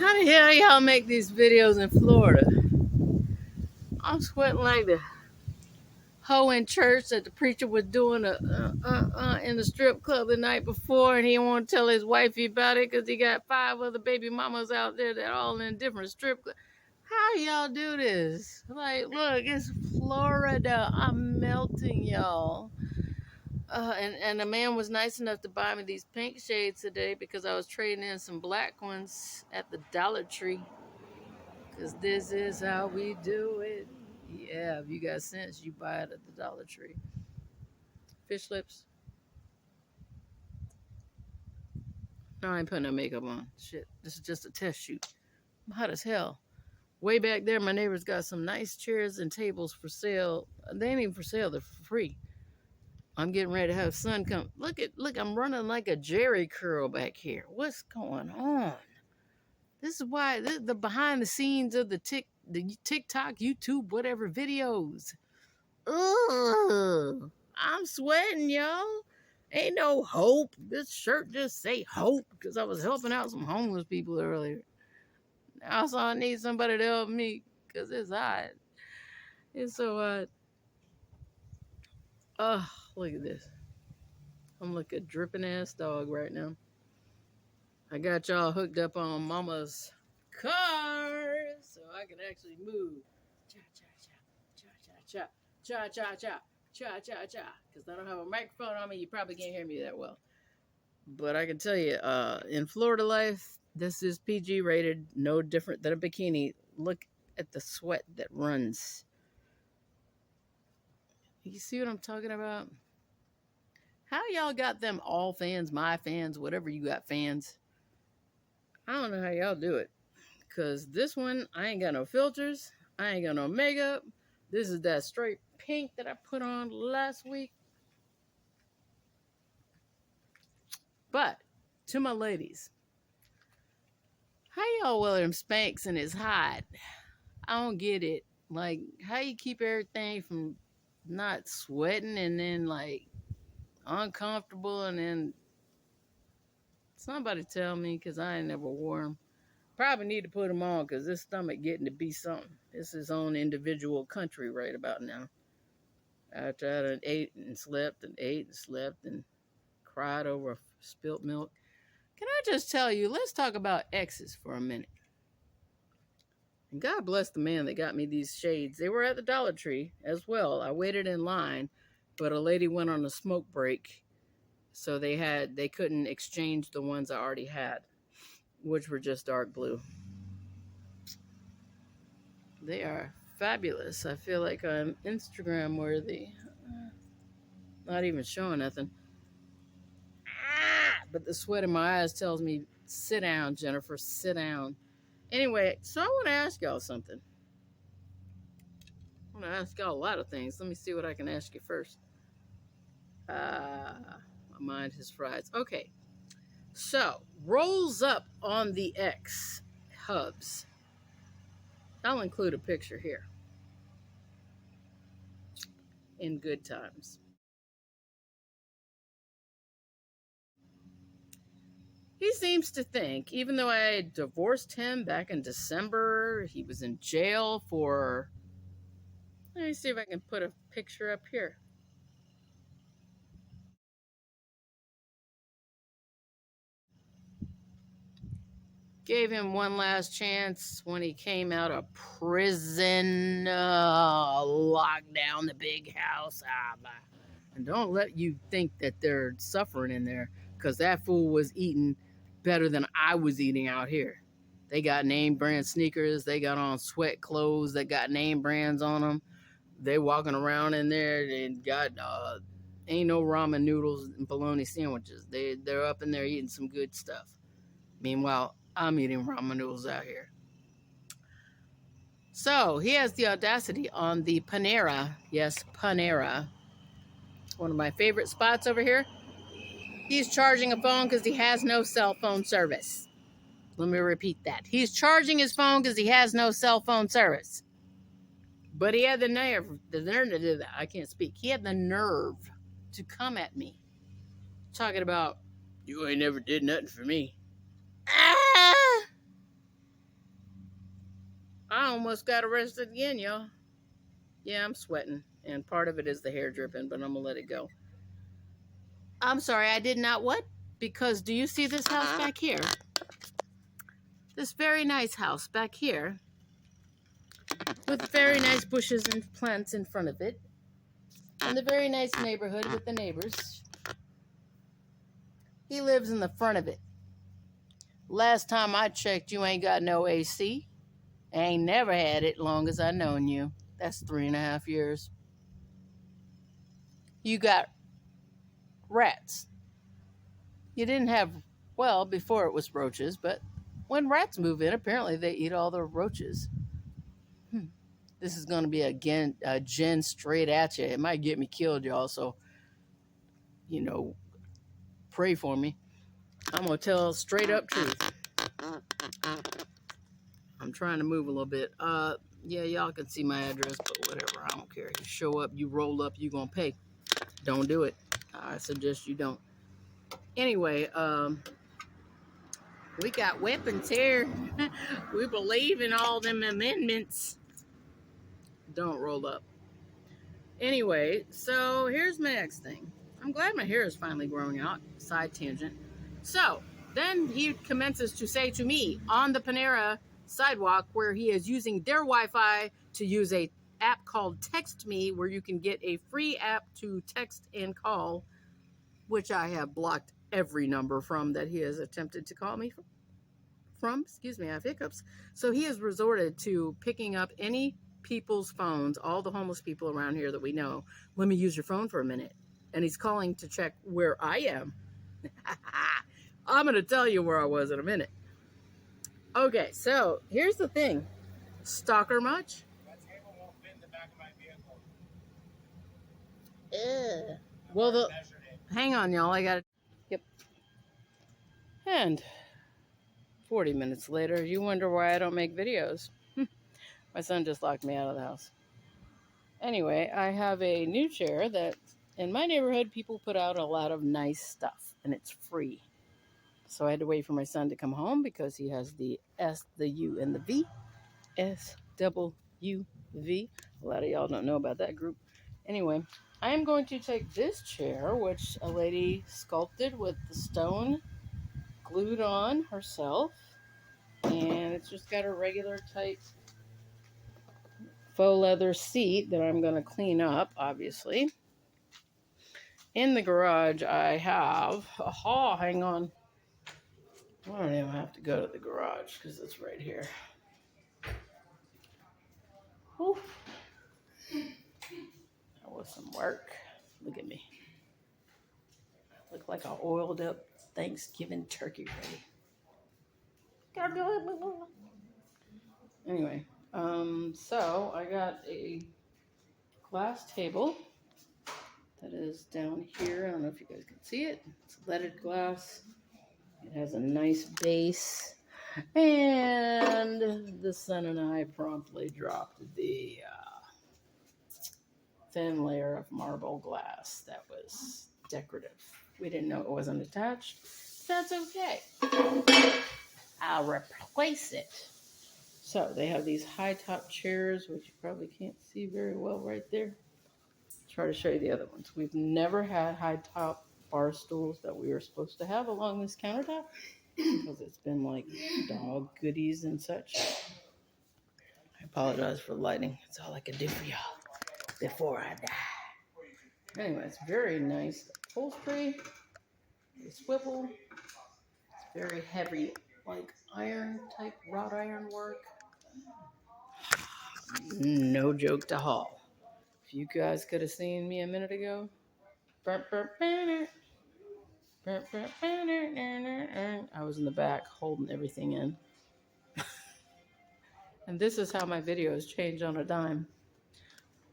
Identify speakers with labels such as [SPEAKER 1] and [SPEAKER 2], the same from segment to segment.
[SPEAKER 1] How the hell y'all make these videos in Florida? I'm sweating like the hoe in church that the preacher was doing in the strip club the night before, and he didn't want to tell his wifey about it because he got 5 other baby mamas out there that all in different strip clubs. How y'all do this? Like, look, it's Florida. I'm melting, y'all. And the man was nice enough to buy me these pink shades today because I was trading in some black ones at the Dollar Tree. Because this is how we do it. Yeah, if you got sense, you buy it at the Dollar Tree. Fish lips. No, I ain't putting no makeup on. Shit, this is just a test shoot. I'm hot as hell. Way back there, my neighbor's got some nice chairs and tables for sale. They ain't even for sale, they're for free. I'm getting ready to have sun come. Look, I'm running like a Jerry curl back here. What's going on? This is why the behind the scenes of the TikTok, YouTube, whatever videos. Ugh, I'm sweating, y'all. Ain't no hope. This shirt just say hope because I was helping out some homeless people earlier. Now so I need somebody to help me because it's hot. It's so hot. Oh, look at this. I'm like a dripping ass dog right now. I got y'all hooked up on mama's car so I can actually move. Cha cha cha cha cha cha cha cha cha cha cha. Because I don't have a microphone on me, you probably can't hear me that well. But I can tell you, in Florida life, this is PG rated, no different than a bikini. Look at the sweat that runs. You see what I'm talking about? How y'all got them all fans, my fans, whatever you got fans? I don't know how y'all do it. Because this one, I ain't got no filters. I ain't got no makeup. This is that straight pink that I put on last week. But, to my ladies, how y'all wear them Spanx and it's hot? I don't get it. Like, how you keep everything from not sweating and then, like, uncomfortable and then somebody tell me because I ain't never wore them. Probably need to put them on because this stomach getting to be something. It's his own individual country right about now. After I ate and slept and ate and slept and cried over spilt milk. Can I just tell you, let's talk about exes for a minute. And God bless the man that got me these shades. They were at the Dollar Tree as well. I waited in line, but a lady went on a smoke break, so they couldn't exchange the ones I already had, which were just dark blue. They are fabulous. I feel like I'm Instagram worthy. Not even showing nothing. But the sweat in my eyes tells me, sit down, Jennifer, sit down. Anyway, so I want to ask y'all something. I want to ask y'all a lot of things. Let me see what I can ask you first. My mind has fries. Okay. So, rolls up on the X hubs. I'll include a picture here. In good times. He seems to think, even though I divorced him back in December, he was in jail for. Let me see if I can put a picture up here. Gave him one last chance when he came out of prison. Locked down the big house. And don't let you think that they're suffering in there, because that fool was eating better than I was eating out here. They got name brand sneakers. They got on sweat clothes that got name brands on them. They walking around in there and got ain't no ramen noodles and bologna sandwiches. They're up in there eating some good stuff. Meanwhile, I'm eating ramen noodles out here. So he has the audacity on the Panera. Yes, Panera. One of my favorite spots over here. He's charging a phone because he has no cell phone service. Let me repeat that. He's charging his phone because he has no cell phone service. But he had the nerve, I can't speak. He had the nerve to come at me talking about, you ain't never did nothing for me. Ah! almost got arrested again, y'all. Yeah, I'm sweating, and part of it is the hair dripping, but I'm gonna let it go. I'm sorry, I did not what? Because do you see this house back here? This very nice house back here with very nice bushes and plants in front of it, and the very nice neighborhood with the neighbors. He lives in the front of it. Last time I checked, you ain't got no AC. Ain't never had it long as I known you. That's 3.5 years. You got rats. You didn't have, well, before it was roaches, but when rats move in, apparently they eat all the roaches. This is going to be a gin straight at you. It might get me killed, y'all, so, pray for me. I'm going to tell straight up truth. I'm trying to move a little bit. Yeah, y'all can see my address, but whatever. I don't care. You show up, you roll up, you going to pay. Don't do it. I suggest you don't. Anyway, we got weapons here. We believe in all them amendments. Don't roll up. Anyway, so here's my next thing. I'm glad my hair is finally growing out. Side tangent. So then he commences to say to me on the Panera sidewalk, where he is using their Wi-Fi to use a app called Text Me, where you can get a free app to text and call, which I have blocked every number from that he has attempted to call me from. Excuse me, I have hiccups. So he has resorted to picking up any people's phones, all the homeless people around here that we know. Let me use your phone for a minute. And he's calling to check where I am. I'm going to tell you where I was in a minute. Okay, so here's the thing. Stalker much?
[SPEAKER 2] That table won't fit in the back of my vehicle.
[SPEAKER 1] Well, hang on, y'all. I got it. Yep. And 40 minutes later, you wonder why I don't make videos. My son just locked me out of the house. Anyway, I have a new chair that in my neighborhood, people put out a lot of nice stuff, and it's free. So I had to wait for my son to come home because he has the S, the U, and the V. SWV. A lot of y'all don't know about that group. Anyway, I am going to take this chair, which a lady sculpted with the stone glued on herself, and it's just got a regular type faux leather seat that I'm going to clean up, obviously. In the garage, I have, hang on. I don't even have to go to the garage because it's right here. Whew. That was some work. Look at me. I look like an oiled up Thanksgiving turkey ready. Anyway, so I got a glass table that is down here. I don't know if you guys can see it. It's leaded glass. It has a nice base. And the son and I promptly dropped the thin layer of marble glass that was decorative. We didn't know it wasn't attached. That's okay. I'll replace it. So they have these high top chairs, which you probably can't see very well right there. Try to show you the other ones. We've never had high top bar stools that we were supposed to have along this countertop because it's been like dog goodies and such. I apologize for the lighting. That's all I can do for y'all before I die. Anyway, it's very nice upholstery. The swivel. It's very heavy, like iron type wrought iron work. No joke to haul. If you guys could have seen me a minute ago, I was in the back holding everything in. And this is how my videos change on a dime.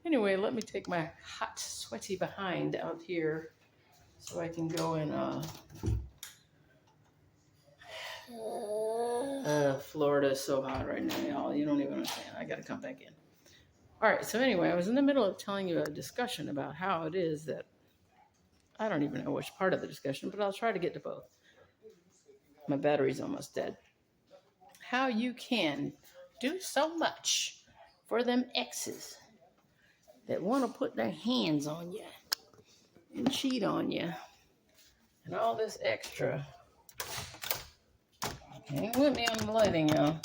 [SPEAKER 1] Anyway, let me take my hot, sweaty behind out here so I can go and Florida is so hot right now, y'all. You don't even understand. I gotta come back in. All right, so anyway, I was in the middle of telling you a discussion about how it is that I don't even know which part of the discussion, but I'll try to get to both. My battery's almost dead. How you can do so much for them exes that want to put their hands on you and cheat on you and all this extra. Hang with me on the lighting, y'all.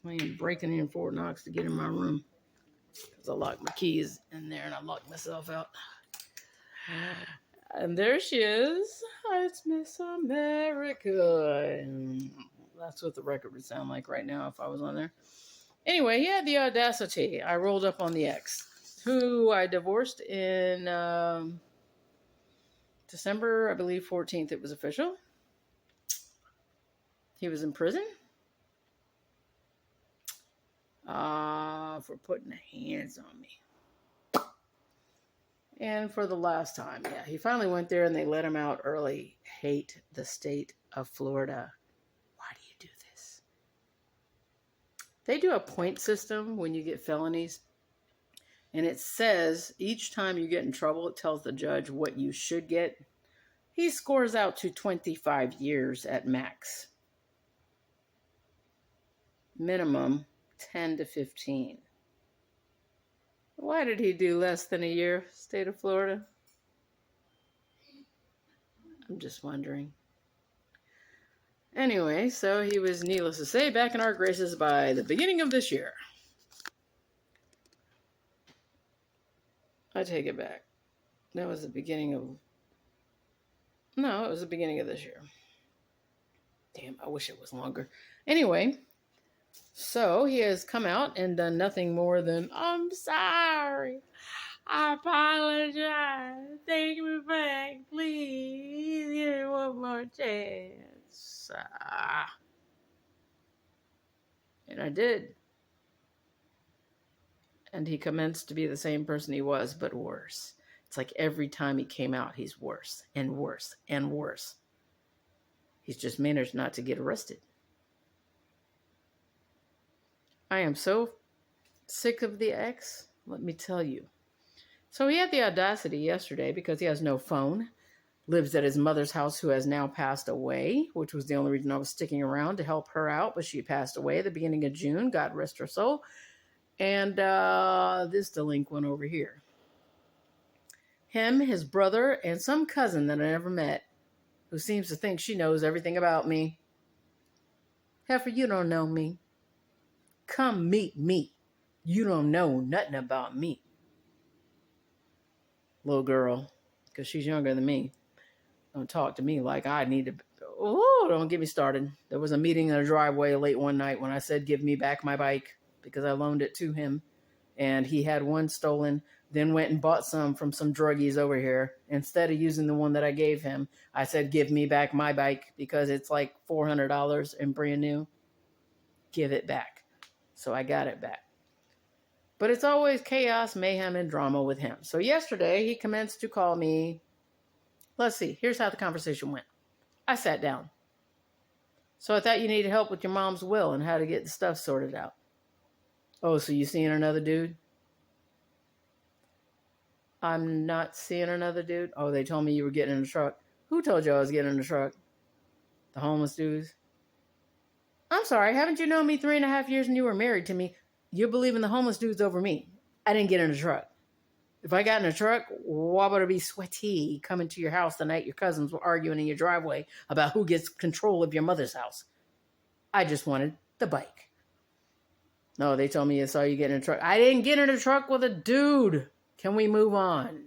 [SPEAKER 1] I ain't breaking in Fort Knox to get in my room because I locked my keys in there and I locked myself out. And there she is. It's Miss America. And that's what the record would sound like right now if I was on there. Anyway, he had the audacity. I rolled up on the ex, who I divorced in December, I believe 14th, it was official. He was in prison for putting hands on me. And for the last time, yeah, he finally went there and they let him out early. Hate the state of Florida. Why do you do this? They do a point system when you get felonies. And it says each time you get in trouble, it tells the judge what you should get. He scores out to 25 years at max. Minimum 10 to 15. Why did he do less than a year, state of Florida? I'm just wondering. Anyway, so he was, needless to say, back in our graces by the beginning of this year. I take it back. That was the beginning of... No, it was the beginning of this year. Damn, I wish it was longer. Anyway, so he has come out and done nothing more than, I'm sorry. I apologize. Take me back, please. Give me one more chance. And I did. And he commenced to be the same person he was, but worse. It's like every time he came out, he's worse and worse and worse. He's just managed not to get arrested. I am so sick of the ex, let me tell you. So he had the audacity yesterday, because he has no phone, lives at his mother's house, who has now passed away, which was the only reason I was sticking around to help her out, but she passed away at the beginning of June, God rest her soul. And this delinquent over here. Him, his brother, and some cousin that I never met, who seems to think she knows everything about me. Heifer, you don't know me. Come meet me. You don't know nothing about me. Little girl, because she's younger than me. Don't talk to me like I need to. Oh, don't get me started. There was a meeting in a driveway late one night when I said, give me back my bike, because I loaned it to him. And he had one stolen, then went and bought some from some druggies over here. Instead of using the one that I gave him, I said, give me back my bike, because it's like $400 and brand new. Give it back. So I got it back. But it's always chaos, mayhem, and drama with him. So yesterday, he commenced to call me. Let's see. Here's how the conversation went. I sat down. So I thought you needed help with your mom's will and how to get the stuff sorted out. Oh, so you seeing another dude? I'm not seeing another dude. Oh, they told me you were getting in the truck. Who told you I was getting in the truck? The homeless dudes? I'm sorry. Haven't you known me 3.5 years and you were married to me? You're believing the homeless dudes over me. I didn't get in the truck. If I got in a truck, why would I be sweaty coming to your house the night your cousins were arguing in your driveway about who gets control of your mother's house? I just wanted the bike. No, they told me I saw you get in a truck. I didn't get in a truck with a dude. Can we move on?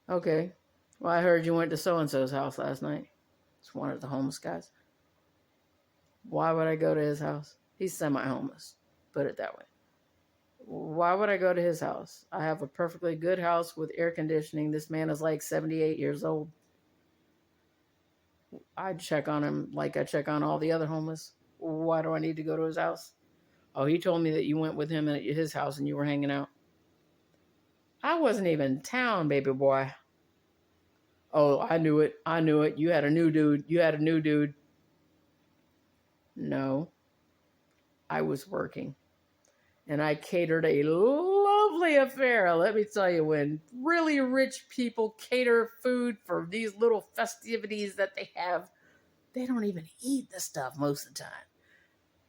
[SPEAKER 1] Okay. Well, I heard you went to so-and-so's house last night. It's one of the homeless guys. Why would I go to his house? He's semi-homeless. Put it that way. Why would I go to his house? I have a perfectly good house with air conditioning. This man is like 78 years old. I'd check on him like I check on all the other homeless. Why do I need to go to his house? Oh, he told me that you went with him at his house and you were hanging out. I wasn't even in town, baby boy. Oh, I knew it. I knew it. You had a new dude. No. I was working. And I catered a lovely affair. Let me tell you, when really rich people cater food for these little festivities that they have, they don't even eat the stuff most of the time.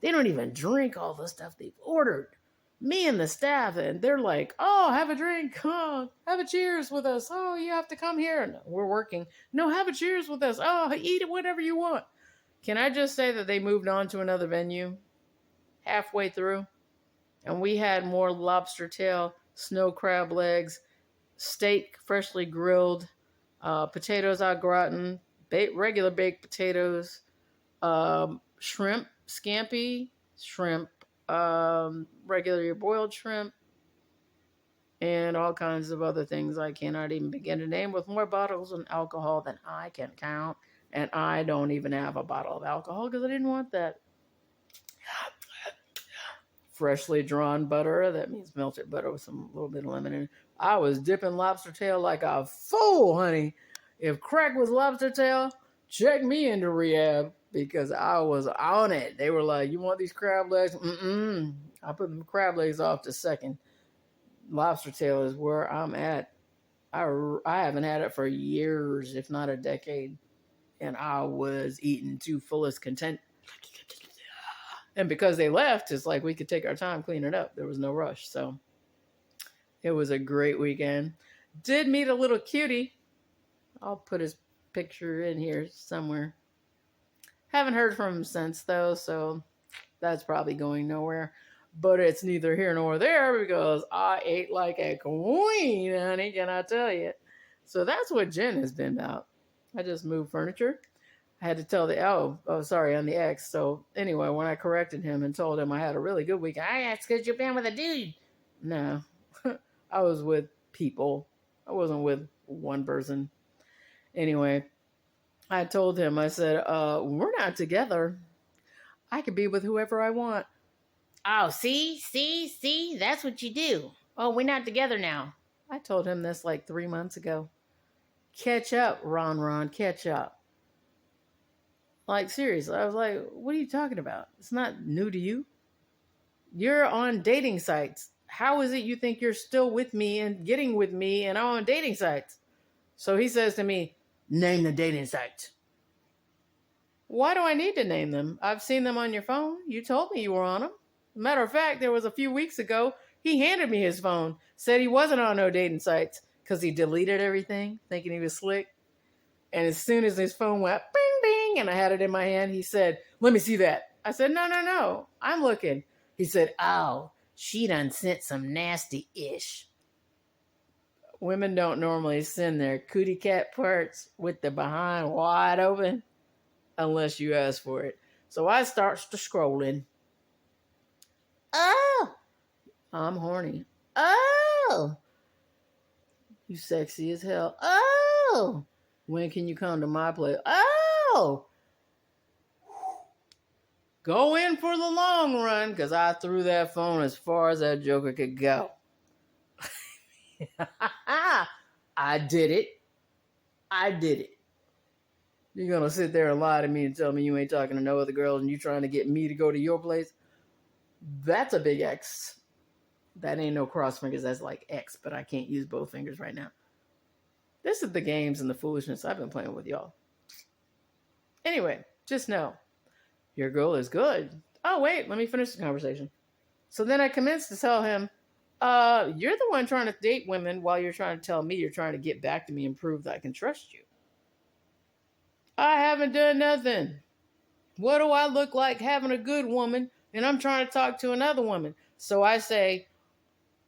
[SPEAKER 1] They don't even drink all the stuff they've ordered. Me and the staff, and they're like, "Oh, have a drink. Oh, have a cheers with us. Oh, you have to come here." No, we're working. No, have a cheers with us. Oh, eat it whatever you want. Can I just say that they moved on to another venue halfway through? And we had more lobster tail, snow crab legs, steak freshly grilled, potatoes au gratin, regular baked potatoes, shrimp scampi, shrimp, regular boiled shrimp, and all kinds of other things I cannot even begin to name, with more bottles of alcohol than I can count. And I don't even have a bottle of alcohol because I didn't want that. Freshly drawn butter, that means melted butter with some little bit of lemon in it. I was dipping lobster tail like a fool, honey. If crack was lobster tail, check me into rehab because I was on it. They were like, "You want these crab legs?" Mm-mm. I put the crab legs off to second. Lobster tail is where I'm at. I haven't had it for years, if not a decade. And I was eating to fullest content. And because they left, it's like we could take our time cleaning it up. There was no rush. So it was a great weekend. Did meet a little cutie. I'll put his picture in here somewhere. Haven't heard from him since, though, so that's probably going nowhere. But it's neither here nor there because I ate like a queen, honey, can I tell you? So that's what Jen has been about. I just moved furniture. I had to tell sorry, on the X. So anyway, when I corrected him and told him I had a really good week, that's because you've been with a dude. No, I was with people. I wasn't with one person. Anyway, I told him, I said, we're not together. I could be with whoever I want. Oh, see, that's what you do. Oh, we're not together now. I told him this like 3 months ago. Catch up, Ron, catch up. Like, seriously, I was like, what are you talking about? It's not new to you. You're on dating sites. How is it you think you're still with me and getting with me and on dating sites? So he says to me, name the dating sites. Why do I need to name them? I've seen them on your phone. You told me you were on them. Matter of fact, there was a few weeks ago, he handed me his phone, said he wasn't on no dating sites because he deleted everything, thinking he was slick. And as soon as his phone went bing, bing, and I had it in my hand, he said, let me see that. I said, no, I'm looking. He said, oh, she done sent some nasty ish. Women don't normally send their cootie cat parts with the behind wide open unless you ask for it. So I starts to scrolling. Oh, I'm horny. Oh, you sexy as hell. Oh, when can you come to my place? Oh, go in for the long run because I threw that phone as far as that joker could go. I did it. You're going to sit there and lie to me and tell me you ain't talking to no other girls and you trying to get me to go to your place? That's a big X. That ain't no cross fingers. That's like X, but I can't use both fingers right now. This is the games and the foolishness I've been playing with y'all. Anyway, just know your girl is good. Oh, wait, let me finish the conversation. So then I commenced to tell him, you're the one trying to date women while you're trying to tell me you're trying to get back to me and prove that I can trust you. I haven't done nothing. What do I look like having a good woman and I'm trying to talk to another woman? So I say,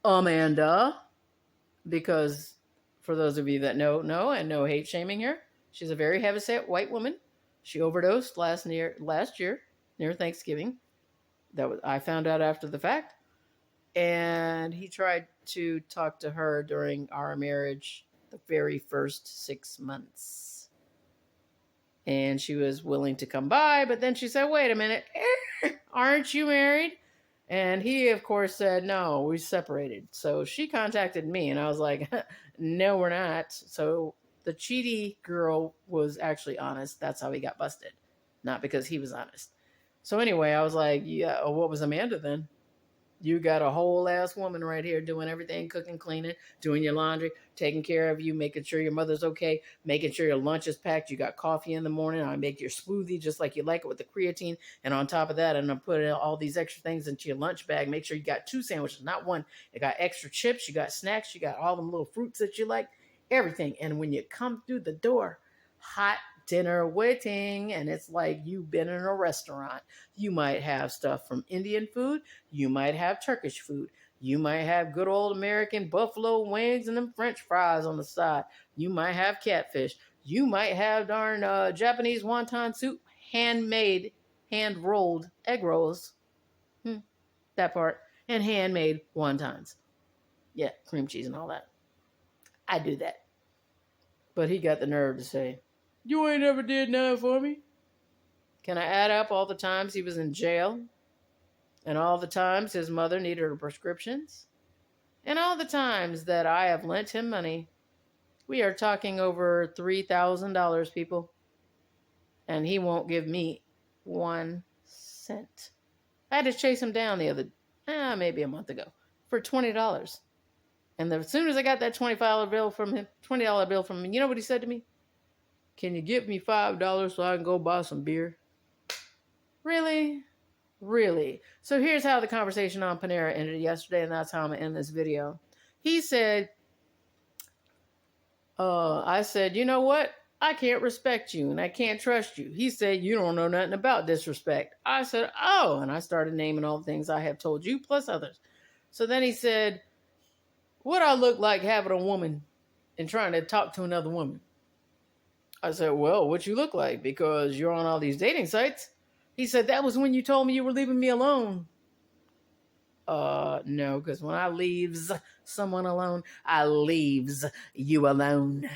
[SPEAKER 1] Amanda, because for those of you that know and no hate shaming here, she's a very heavyset white woman. She overdosed last year near Thanksgiving. I found out after the fact. And he tried to talk to her during our marriage, the very first 6 months. And she was willing to come by, but then she said, wait a minute, aren't you married? And he, of course, said, no, we separated. So she contacted me, and I was like, no, we're not. So the cheaty girl was actually honest. That's how he got busted, not because he was honest. So anyway, I was like, yeah, what was Amanda then? You got a whole ass woman right here doing everything, cooking, cleaning, doing your laundry, taking care of you, making sure your mother's okay, making sure your lunch is packed. You got coffee in the morning. I make your smoothie just like you like it with the creatine. And on top of that, I'm going to put all these extra things into your lunch bag. Make sure you got 2 sandwiches, not one. You got extra chips, you got snacks, you got all them little fruits that you like, everything. And when you come through the door, hot dinner waiting, and it's like you've been in a restaurant. You might have stuff from Indian food, you might have Turkish food, you might have good old American buffalo wings and them French fries on the side, you might have catfish, you might have darn Japanese wonton soup, handmade, hand rolled egg rolls, that part, and handmade wontons. Yeah, cream cheese and all that. I do that. But he got the nerve to say, "You ain't ever did nothing for me." Can I add up all the times he was in jail? And all the times his mother needed her prescriptions? And all the times that I have lent him money? We are talking over $3,000, people. And he won't give me 1 cent. I had to chase him down maybe a month ago, for $20. And as soon as I got that $20 bill from him, you know what he said to me? "Can you give me $5 so I can go buy some beer?" Really? Really? So here's how the conversation on Panera ended yesterday, and that's how I'm going to end this video. He said, I said, "You know what? I can't respect you and I can't trust you." He said, "You don't know nothing about disrespect." I said, "Oh," and I started naming all the things I have told you, plus others. So then he said, "What I look like having a woman and trying to talk to another woman?" I said, "Well, what you look like, because you're on all these dating sites." He said, "That was when you told me you were leaving me alone." No, because when I leaves someone alone, I leaves you alone.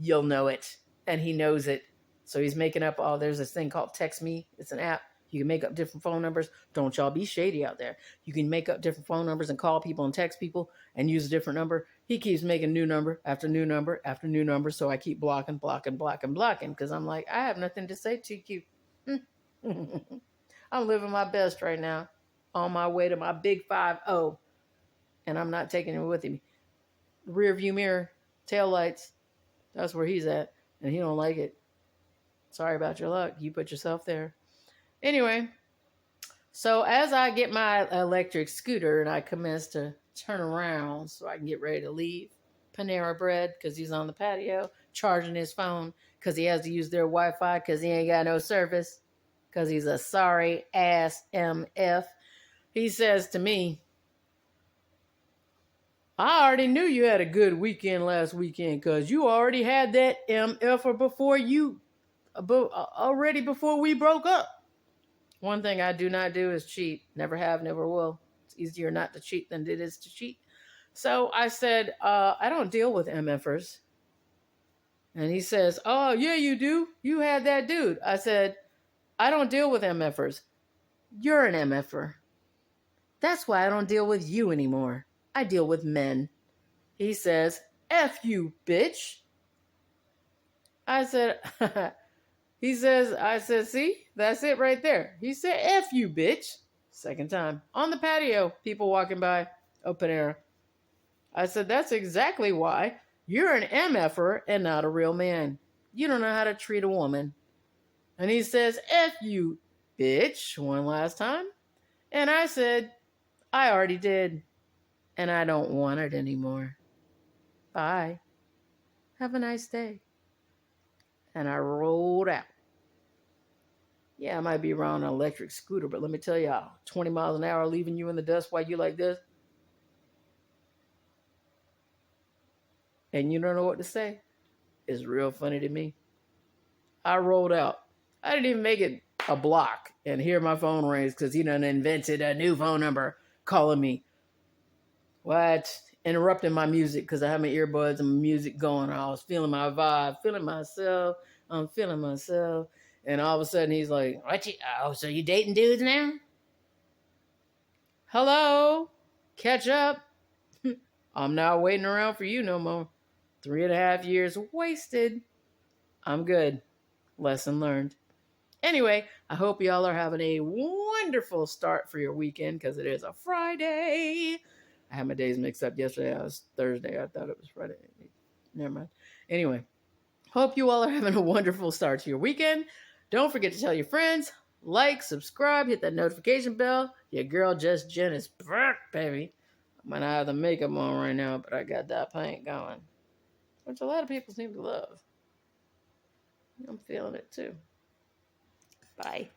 [SPEAKER 1] You'll know it. And he knows it. So he's making up there's this thing called Text Me. It's an app. You can make up different phone numbers. Don't y'all be shady out there. You can make up different phone numbers and call people and text people and use a different number. He keeps making new number after new number after new number. So I keep blocking because I'm like, I have nothing to say to you. I'm living my best right now, on my way to my big 5-0, and I'm not taking it with me. Rear view mirror, tail lights, that's where he's at, and he don't like it. Sorry about your luck. You put yourself there. Anyway, so as I get my electric scooter and I commence to turn around so I can get ready to leave Panera Bread, because he's on the patio charging his phone because he has to use their Wi-Fi because he ain't got no service, because he's a sorry ass MF. He says to me, "I already knew you had a good weekend last weekend because you already had that MFer already before we broke up." One thing I do not do is cheat. Never have, never will. It's easier not to cheat than it is to cheat. So I said, "I don't deal with MFers." And he says, "Oh, yeah, you do. You had that dude." I said, "I don't deal with MFers. You're an MFer. That's why I don't deal with you anymore. I deal with men." He says, "F you, bitch." I said, I said, "See, that's it right there." He said, "F you, bitch." Second time. On the patio, people walking by, open air. I said, "That's exactly why you're an MFer and not a real man. You don't know how to treat a woman." And he says, "F you, bitch," one last time. And I said, "I already did, and I don't want it anymore. Bye. Have a nice day." And I rolled out. Yeah, I might be around an electric scooter, but let me tell y'all, 20 miles an hour leaving you in the dust while you like this, and you don't know what to say, is real funny to me. I rolled out. I didn't even make it a block, and here my phone rings because he done invented a new phone number calling me. What? Interrupting my music because I have my earbuds and my music going. I was feeling my vibe, feeling myself. I'm feeling myself. And all of a sudden he's like, so you dating dudes now? Hello? Catch up. I'm not waiting around for you no more. 3.5 years wasted. I'm good. Lesson learned. Anyway, I hope y'all are having a wonderful wonderful start for your weekend because it is a Friday. I had my days mixed up yesterday. It was Thursday. I thought it was Friday. Never mind. Anyway, hope you all are having a wonderful start to your weekend. Don't forget to tell your friends, like, subscribe, hit that notification bell. Your girl Just Jen is back, baby. I might not have the makeup on right now, but I got that paint going, which a lot of people seem to love. I'm feeling it too. Bye.